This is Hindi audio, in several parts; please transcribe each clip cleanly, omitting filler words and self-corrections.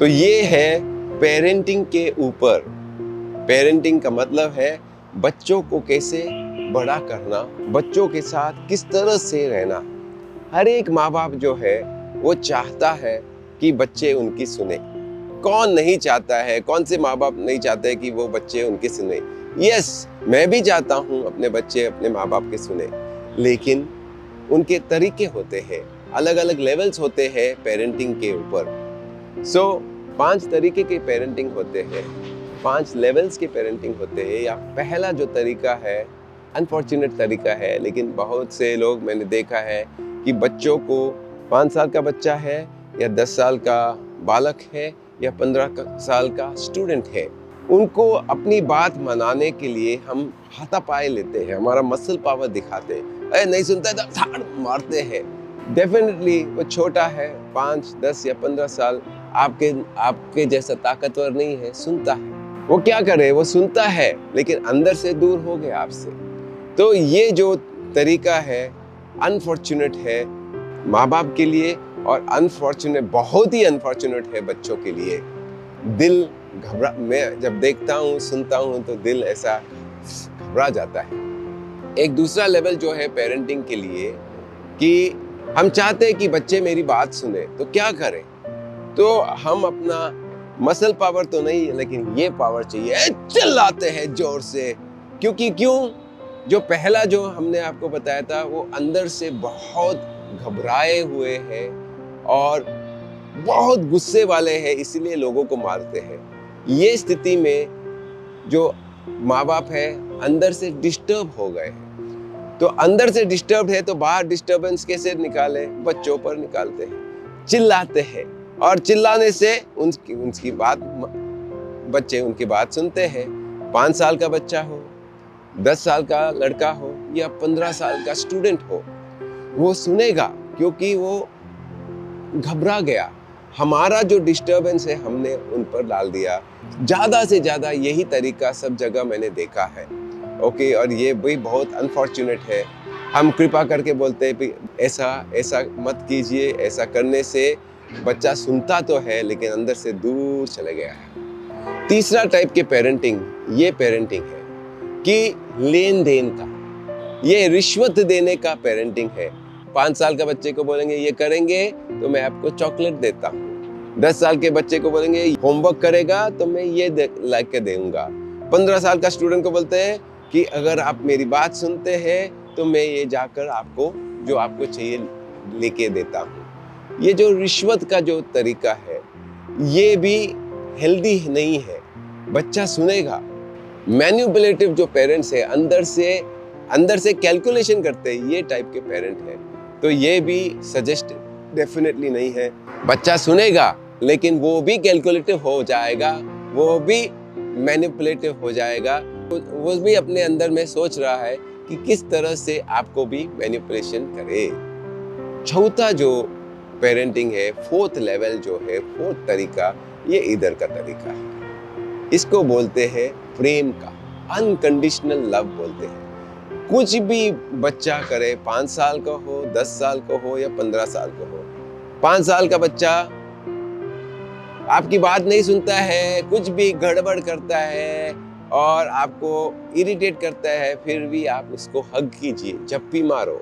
तो ये है पेरेंटिंग के ऊपर। पेरेंटिंग का मतलब है बच्चों को कैसे बड़ा करना, बच्चों के साथ किस तरह से रहना। हर एक माँ बाप जो है वो चाहता है कि बच्चे उनकी सुने। कौन नहीं चाहता है, कौन से माँ बाप नहीं चाहते कि वो बच्चे उनकी सुने। यस, मैं भी चाहता हूँ अपने बच्चे अपने माँ बाप के सुने, लेकिन उनके तरीके होते हैं, अलग अलग लेवल्स होते हैं पेरेंटिंग के ऊपर। सो 5 तरीके के पेरेंटिंग होते हैं, 5 लेवल्स के पेरेंटिंग होते हैं। या पहला जो तरीका है अनफॉर्चुनेट तरीका है, लेकिन बहुत से लोग मैंने देखा है कि बच्चों को 5 साल का बच्चा है या 10 साल का बालक है या 15 साल का स्टूडेंट है, उनको अपनी बात मनाने के लिए हम हाथापाई लेते हैं, हमारा मसल पावर दिखाते हैं। अरे नहीं सुनता है तो थाड़ मारते हैं। डेफिनेटली वो छोटा है, 5, 10 या 15 साल, आपके जैसा ताकतवर नहीं है, सुनता है। वो क्या करे, वो सुनता है लेकिन अंदर से दूर हो गया आपसे। तो ये जो तरीका है अनफॉर्चुनेट है माँ बाप के लिए, और अनफॉर्चुनेट, बहुत ही अनफॉर्चुनेट है बच्चों के लिए। दिल घबरा, मैं जब देखता हूँ सुनता हूँ तो दिल ऐसा घबरा जाता है। एक दूसरा लेवल जो है पेरेंटिंग के लिए कि हम चाहते हैं कि बच्चे मेरी बात सुने, तो क्या करें? तो हम अपना मसल पावर तो नहीं, लेकिन ये पावर चाहिए, चिल्लाते हैं जोर से। क्योंकि जो पहला जो हमने आपको बताया था वो अंदर से बहुत घबराए हुए हैं और बहुत गुस्से वाले हैं, इसीलिए लोगों को मारते हैं। ये स्थिति में जो माँ बाप है अंदर से डिस्टर्ब हो गए हैं। तो अंदर से डिस्टर्ब है तो बाहर डिस्टर्बेंस कैसे निकाले? बच्चों पर निकालते हैं, चिल्लाते हैं, और चिल्लाने से उनकी बात, बच्चे उनकी बात सुनते हैं। 5 साल का बच्चा हो, 10 साल का लड़का हो या 15 साल का स्टूडेंट हो, वो सुनेगा क्योंकि वो घबरा गया। हमारा जो डिस्टर्बेंस है हमने उन पर डाल दिया। ज्यादा से ज्यादा यही तरीका सब जगह मैंने देखा है। ओके, और ये भी बहुत अनफॉर्चुनेट है। हम कृपा करके बोलते हैं कि ऐसा मत कीजिए, ऐसा करने से बच्चा सुनता तो है लेकिन अंदर से दूर चले गया है। तीसरा टाइप के पेरेंटिंग, ये पेरेंटिंग है कि लेन देन का, ये रिश्वत देने का पेरेंटिंग है। 5 साल का बच्चे को बोलेंगे ये करेंगे तो मैं आपको चॉकलेट देता हूँ। 10 साल के बच्चे को बोलेंगे होमवर्क करेगा तो मैं ये ला के दूंगा। 15 साल का स्टूडेंट को बोलते हैं कि अगर आप मेरी बात सुनते हैं तो मैं ये जाकर आपको जो आपको चाहिए लेके देता हूँ। ये जो रिश्वत का जो तरीका है ये भी हेल्दी नहीं है। बच्चा सुनेगा। मैनिपुलेटिव जो पेरेंट्स है अंदर से कैलकुलेशन करते हैं, ये टाइप के पेरेंट है, तो ये भी सजेस्ट डेफिनेटली नहीं है। बच्चा सुनेगा लेकिन वो भी कैलकुलेटिव हो जाएगा, वो भी मैनिपुलेटिव हो जाएगा। वो भी अपने अंदर में सोच रहा है कि किस तरह से आपको भी मैनिपुलेशन करे। चौथा जो पेरेंटिंग है, फोर्थ लेवल जो है, फोर्थ तरीका, ये इधर का तरीका है। इसको बोलते हैं प्रेम का, अनकंडीशनल लव बोलते हैं। कुछ भी बच्चा करे, 5 साल का हो, 10 साल का हो या 15 साल का हो। 5 साल का बच्चा आपकी बात नहीं सुनता है, कुछ भी गड़बड़ करता है और आपको इरिटेट करता है, फिर भी आप उसको हग कीजिए, झप्पी मारो।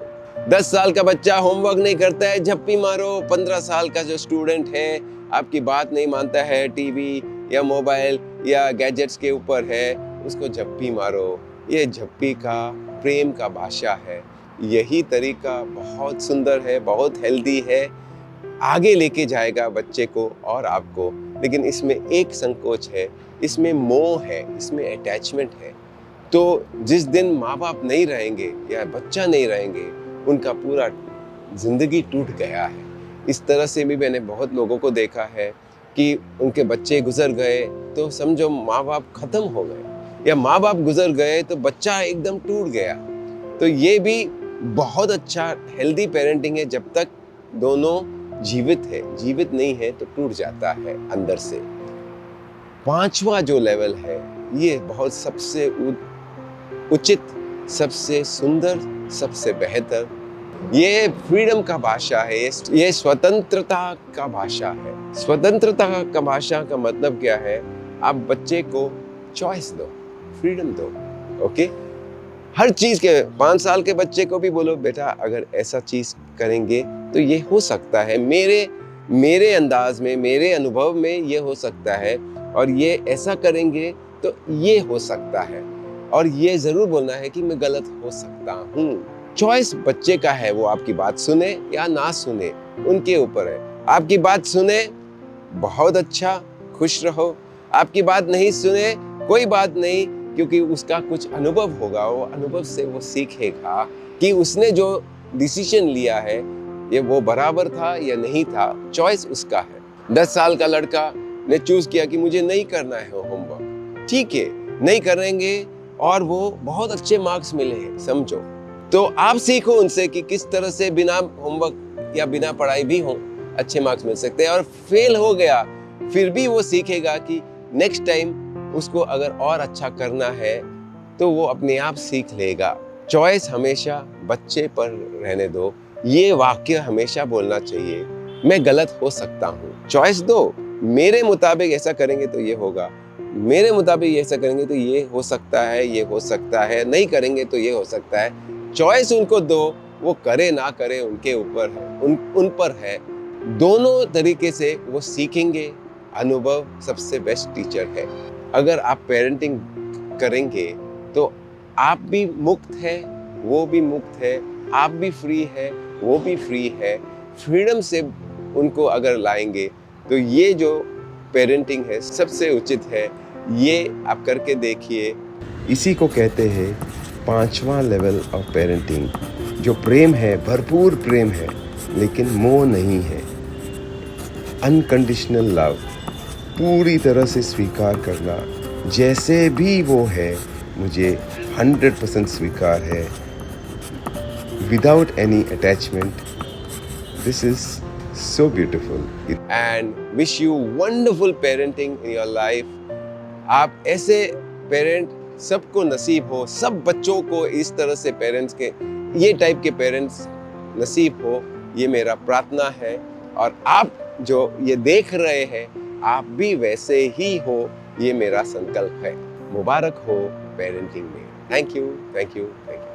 10 साल का बच्चा होमवर्क नहीं करता है, झप्पी मारो। 15 साल का जो स्टूडेंट है आपकी बात नहीं मानता है, टीवी या मोबाइल या गैजेट्स के ऊपर है, उसको झप्पी मारो। ये झप्पी का प्रेम का भाषा है। यही तरीका बहुत सुंदर है, बहुत हेल्दी है, आगे लेके जाएगा बच्चे को और आपको। लेकिन इसमें एक संकोच है, इसमें मोह है, इसमें अटैचमेंट है। तो जिस दिन माँ बाप नहीं रहेंगे या बच्चा नहीं रहेंगे, उनका पूरा जिंदगी टूट गया है। इस तरह से भी मैंने बहुत लोगों को देखा है कि उनके बच्चे गुजर गए तो समझो माँ बाप खत्म हो गए, या माँ बाप गुजर गए तो बच्चा एकदम टूट गया। तो ये भी बहुत अच्छा हेल्दी पेरेंटिंग है जब तक दोनों जीवित है। जीवित नहीं है तो टूट जाता है अंदर से। पांचवा जो लेवल है ये बहुत सबसे उचित, सबसे सुंदर, सबसे बेहतर ये फ्रीडम का भाषा है, ये स्वतंत्रता का भाषा है। स्वतंत्रता का भाषा का मतलब क्या है? आप बच्चे को चॉइस दो, फ्रीडम दो। ओके, हर चीज के 5 साल के बच्चे को भी बोलो बेटा अगर ऐसा चीज करेंगे तो ये हो सकता है, मेरे अंदाज में, मेरे अनुभव में ये हो सकता है, और ये ऐसा करेंगे तो ये हो सकता है, और ये जरूर बोलना है कि मैं गलत हो सकता हूँ। चॉइस बच्चे का है, वो आपकी बात सुने या ना सुने उनके ऊपर है। आपकी बात सुने, बहुत अच्छा, खुश रहो। आपकी बात नहीं सुने, कोई बात नहीं, क्योंकि उसका कुछ अनुभव होगा, वो अनुभव से वो सीखेगा कि उसने जो डिसीजन लिया है ये वो बराबर था या नहीं था। चॉइस उसका है। 10 साल का लड़का ने चूज किया कि मुझे नहीं करना है होमवर्क, ठीक है, नहीं करेंगे, और वो बहुत अच्छे मार्क्स मिले हैं, समझो। तो आप सीखो उनसे कि किस तरह से बिना होमवर्क या बिना पढ़ाई भी हो अच्छे मार्क्स मिल सकते हैं। और फेल हो गया फिर भी वो सीखेगा कि नेक्स्ट टाइम उसको अगर और अच्छा करना है तो वो अपने आप सीख लेगा। चॉइस हमेशा बच्चे पर रहने दो। ये वाक्य हमेशा बोलना चाहिए, मैं गलत हो सकता हूँ, चॉइस दो। मेरे मुताबिक ऐसा करेंगे तो ये होगा, मेरे मुताबिक ऐसा करेंगे तो ये हो सकता है, ये हो सकता है, नहीं करेंगे तो ये हो सकता है। चॉइस उनको दो, वो करे ना करे उनके ऊपर है, उन पर है। दोनों तरीके से वो सीखेंगे। अनुभव सबसे बेस्ट टीचर है। अगर आप पेरेंटिंग करेंगे तो आप भी मुक्त है, वो भी मुक्त है, आप भी फ्री है, वो भी फ्री है। फ्रीडम से उनको अगर लाएंगे तो ये जो पेरेंटिंग है सबसे उचित है। ये आप करके देखिए। इसी को कहते हैं 5वां लेवल ऑफ पेरेंटिंग, जो प्रेम है, भरपूर प्रेम है, लेकिन मोह नहीं है। अनकंडीशनल लव, पूरी तरह से स्वीकार करना, जैसे भी वो है मुझे 100% स्वीकार है, without any attachment. This is so beautiful and wish you wonderful parenting in your life। आप ऐसे पेरेंट सबको नसीब हो, सब बच्चों को इस तरह से पेरेंट्स के, ये टाइप के पेरेंट्स नसीब हो, ये मेरा प्रार्थना है। और आप जो ये देख रहे हैं आप भी वैसे ही हो, ये मेरा संकल्प है। मुबारक हो पेरेंटिंग में। Thank you, thank you, thank you.